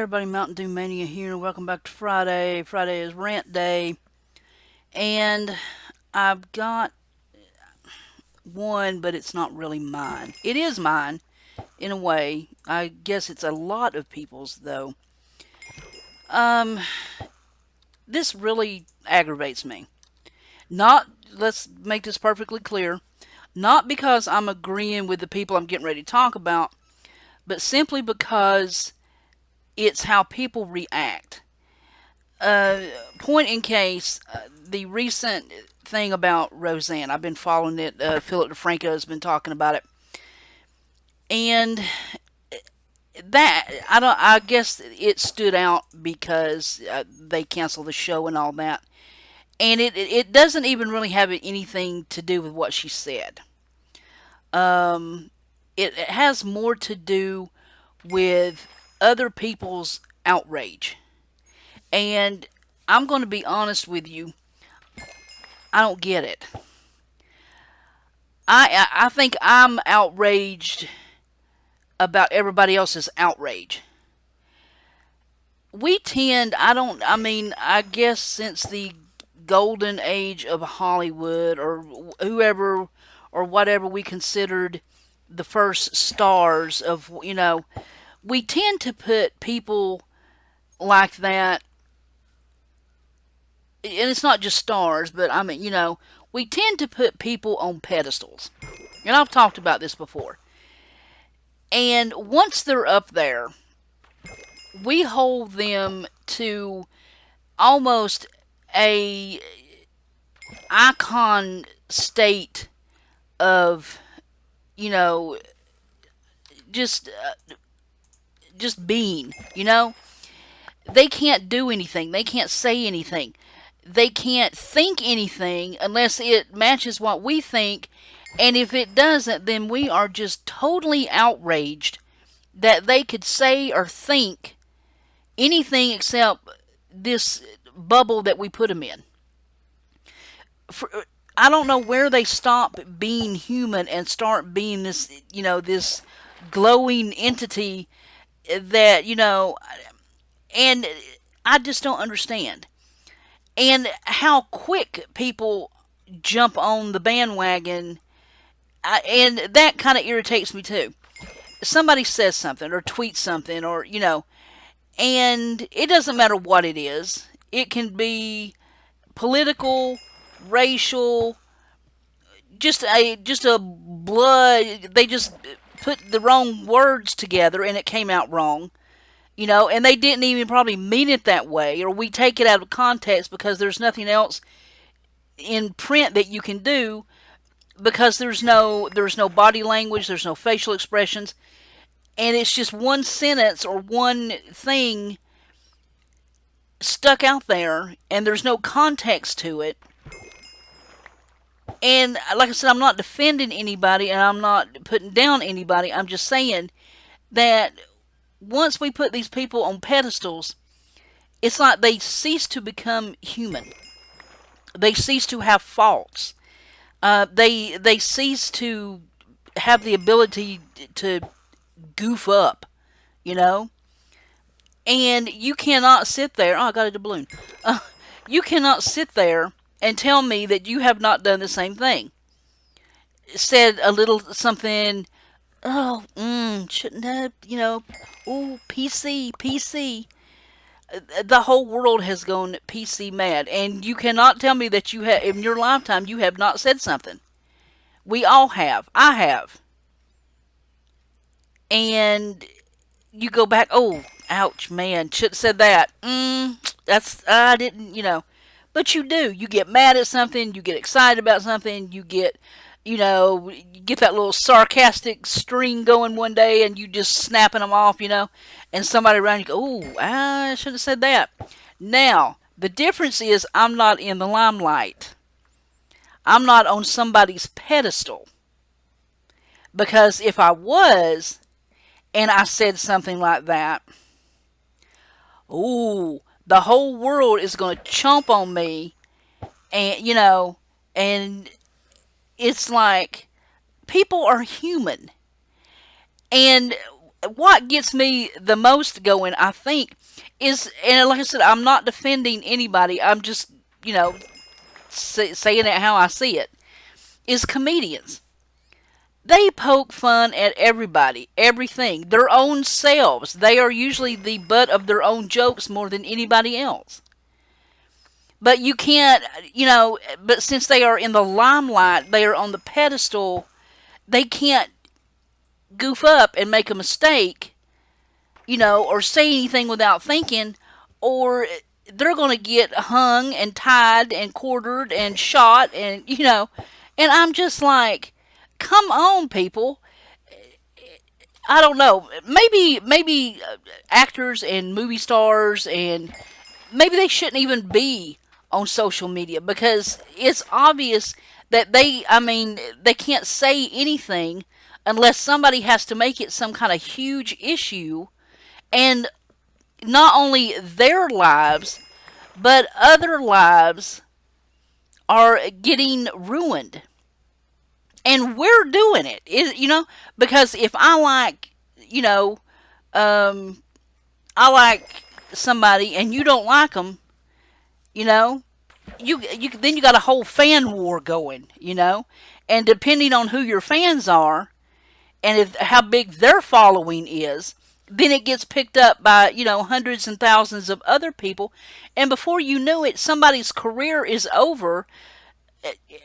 everybody, Mntdewmania here. Welcome back to Friday. Friday is Rant Day, and I've got one, but it's not really mine. It is mine, in a way. I guess it's a lot of people's, though. Um, this really aggravates me. Not, let's make this perfectly clear, not because I'm agreeing with the people I'm getting ready to talk about, but simply because it's how people react. uh, Point in case, the recent thing about Roseanne. I've been following it. Philip DeFranco has been talking about it, and that I don't. I guess it stood out because they canceled the show and all that, and it doesn't even really have anything to do with what she said. Um, it has more to do with other people's outrage, and I'm going to be honest with you. I don't get it. I think I'm outraged about everybody else's outrage. We tend, I mean, I guess since the golden age of Hollywood, or whoever or whatever we considered the first stars of, we tend to put people like that, and it's not just stars, but I mean, we tend to put people on pedestals. And I've talked about this before. And once they're up there, we hold them to almost a icon state of, you know, just just being, They can't do anything. They can't say anything. They can't think anything unless it matches what we think. And if it doesn't, then we are just totally outraged that they could say or think anything except this bubble that we put them in. For, I don't know where they stop being human and start being this, this glowing entity that, and I just don't understand. And how quick people jump on the bandwagon, and that kind of irritates me too. Somebody says something or tweets something, or and it doesn't matter what it is. It can be political, racial, just a blood. They just put the wrong words together and it came out wrong. And they didn't even probably mean it that way, or we take it out of context because there's nothing else in print that you can do, because there's no body language, there's no facial expressions, and it's just one sentence or one thing stuck out there, and there's no context to it. And like I said, I'm not defending anybody and I'm not putting down anybody. I'm just saying that once we put these people on pedestals, it's like they cease to become human. They cease to have faults. They cease to have the ability to goof up, you know. And you cannot sit there. Oh, I got a doubloon. You cannot sit there and tell me that you have not done the same thing. Said a little something. Oh, shouldn't have, ooh, PC, PC. The whole world has gone PC mad, and you cannot tell me that you have, in your lifetime, you have not said something. We all have. I have. And you go back, oh, ouch, man, should have said that. I didn't. But you do. You get mad at something, you get excited about something, you get, you get that little sarcastic string going one day and you just snapping them off, and somebody around you go, oh, I should have said that. Now, the difference is I'm not in the limelight. I'm not on somebody's pedestal. Because if I was, and I said something like that, ooh, the whole world is going to chomp on me, and and it's like people are human, and what gets me the most going, I think, is, and like I said, I'm not defending anybody. I'm just, you know, saying it how I see it. Is comedians. They poke fun at everybody, everything, their own selves. They are usually the butt of their own jokes more than anybody else. But you can't, but since they are in the limelight, they are on the pedestal, they can't goof up and make a mistake, or say anything without thinking, or they're going to get hung and tied and quartered and shot, and I'm just like, come on, people. I don't know. Maybe actors and movie stars, and maybe they shouldn't even be on social media, because it's obvious that they can't say anything unless somebody has to make it some kind of huge issue, and not only their lives but other lives are getting ruined, and we're doing it. Because if um, I like somebody and you don't like them, you know, you then you got a whole fan war going, and depending on who your fans are and how big their following is, then it gets picked up by hundreds and thousands of other people, and before you know it, somebody's career is over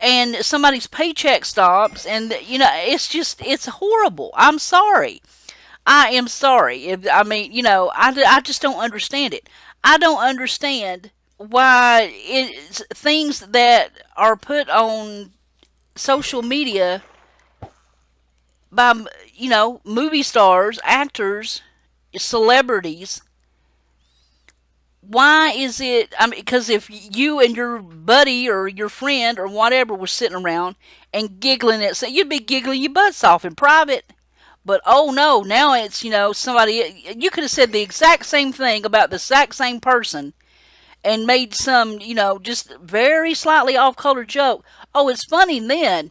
and somebody's paycheck stops, and it's horrible. I'm sorry. I am sorry. I just don't understand it. I don't understand why things that are put on social media by movie stars, actors, celebrities. Why is it? Because if you and your buddy or your friend or whatever was sitting around and giggling at, so you'd be giggling your butts off in private. But oh no, now it's somebody. You could have said the exact same thing about the exact same person and made some just very slightly off color joke. Oh, it's funny then,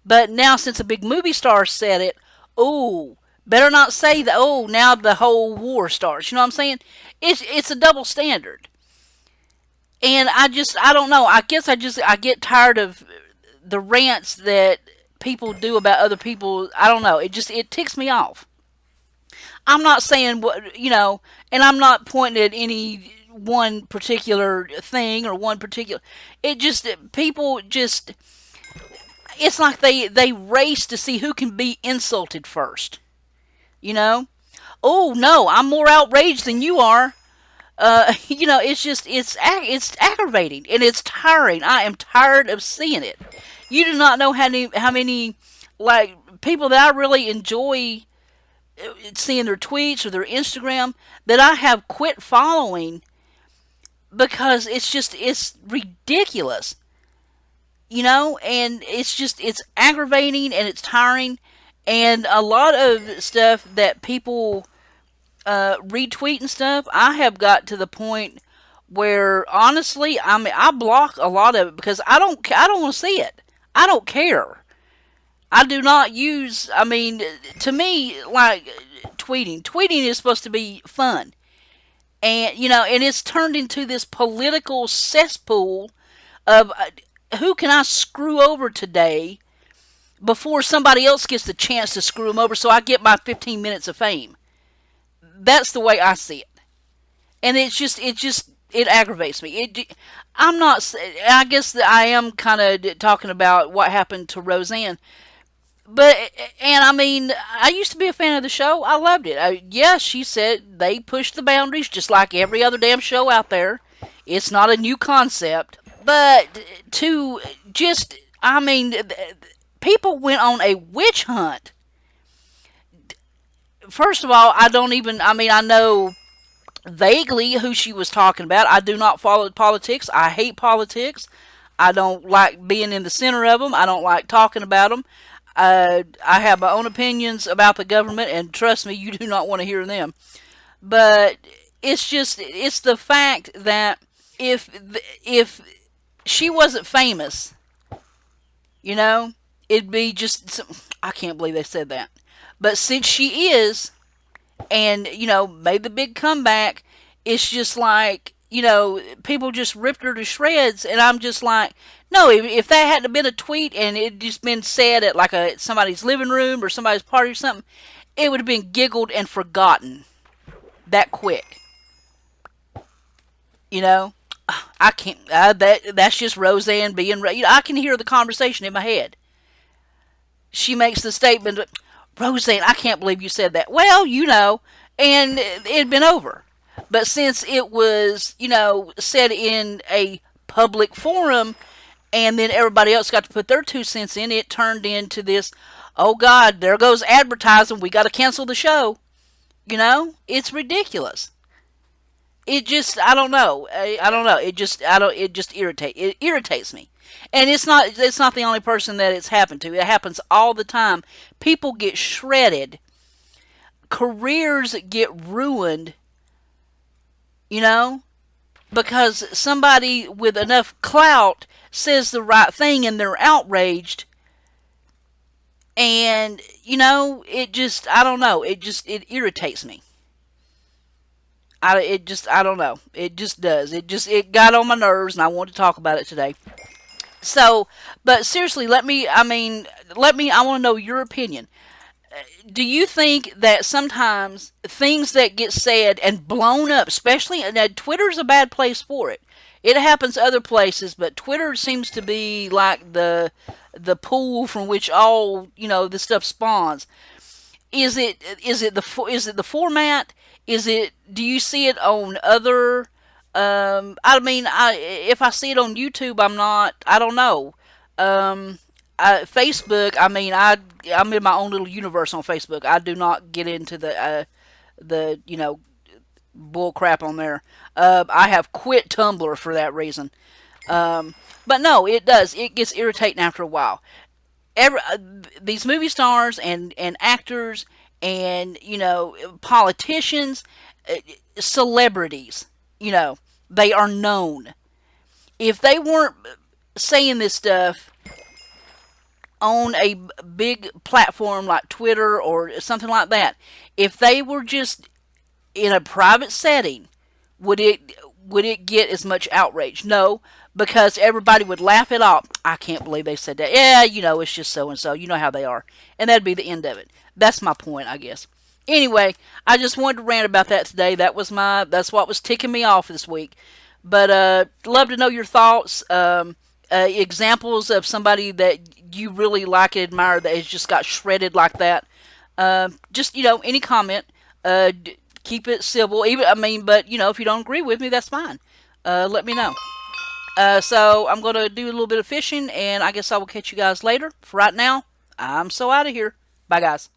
but now since a big movie star said it, oh, better not say that. Oh, now the whole war starts. You know what I'm saying? It's a double standard, and I don't know. I guess I get tired of the rants that people do about other people. I don't know. It ticks me off. I'm not saying and I'm not pointing at any one particular thing or one particular. It just people just. It's like they race to see who can be insulted first. You know? Oh no, I'm more outraged than you are. It's just it's aggravating and it's tiring. I am tired of seeing it. You do not know how many like people that I really enjoy seeing their tweets or their Instagram that I have quit following because it's ridiculous. And it's aggravating and it's tiring, and a lot of stuff that people retweet and stuff, I have got to the point where honestly, I block a lot of it because I don't want to see it. I don't care. I do not use. To me, like tweeting is supposed to be fun, and and it's turned into this political cesspool of who can I screw over today before somebody else gets the chance to screw them over, so I get my 15 minutes of fame. That's the way I see it, and it aggravates me. I'm not. I guess that I am kind of talking about what happened to Roseanne, but I used to be a fan of the show. I loved it. Yes, she said they pushed the boundaries just like every other damn show out there. It's not a new concept, but to just people went on a witch hunt. First of all, I know vaguely who she was talking about. I do not follow politics. I hate politics. I don't like being in the center of them. I don't like talking about them. I have my own opinions about the government, and trust me, you do not want to hear them. But it's the fact that if she wasn't famous, it'd be just, I can't believe they said that. But since she is, and made the big comeback. It's just like, people just ripped her to shreds, and I'm just like, no, if that hadn't been a tweet and it just been said at like somebody's living room or somebody's party or something, it would have been giggled and forgotten that quick. You know, I can't. That's just Roseanne being. I can hear the conversation in my head. She makes the statement, "Roseanne, I can't believe you said that." Well, and it had been over. But since it was, said in a public forum, and then everybody else got to put their 2 cents in, it turned into this. Oh God, there goes advertising. We got to cancel the show. It's ridiculous. It just, I don't know. I don't know. It just irritates me. And it's not the only person that it's happened to. It happens all the time. People get shredded. Careers get ruined, you know, because somebody with enough clout says the right thing and they're outraged. And, it just, I don't know. It irritates me. I don't know. It just does. It got on my nerves, and I want to talk about it today. So, but seriously, I want to know your opinion. Do you think that sometimes things that get said and blown up, especially, and Twitter's a bad place for it. It happens other places, but Twitter seems to be like the pool from which all this stuff spawns. Is it the format? Do you see it on other? If I see it on YouTube, I don't know. Facebook. I'm in my own little universe on Facebook. I do not get into the bull crap on there. I have quit Tumblr for that reason. But no, it does. It gets irritating after a while. These movie stars and actors and politicians, celebrities, they are known. If they weren't saying this stuff on a big platform like Twitter or something like that, if they were just in a private setting, would it get as much outrage? No, because everybody would laugh it off. I can't believe they said that. Yeah, it's just so and so. You know how they are, and that'd be the end of it. That's my point, I guess. Anyway, I just wanted to rant about that today. That's what was ticking me off this week. But love to know your thoughts. Examples of somebody that you really like and admire that has just got shredded like that. Just any comment. Keep it civil. But if you don't agree with me, that's fine. Let me know. So I'm gonna do a little bit of fishing, and I guess I will catch you guys later. For right now, I'm so out of here. Bye, guys.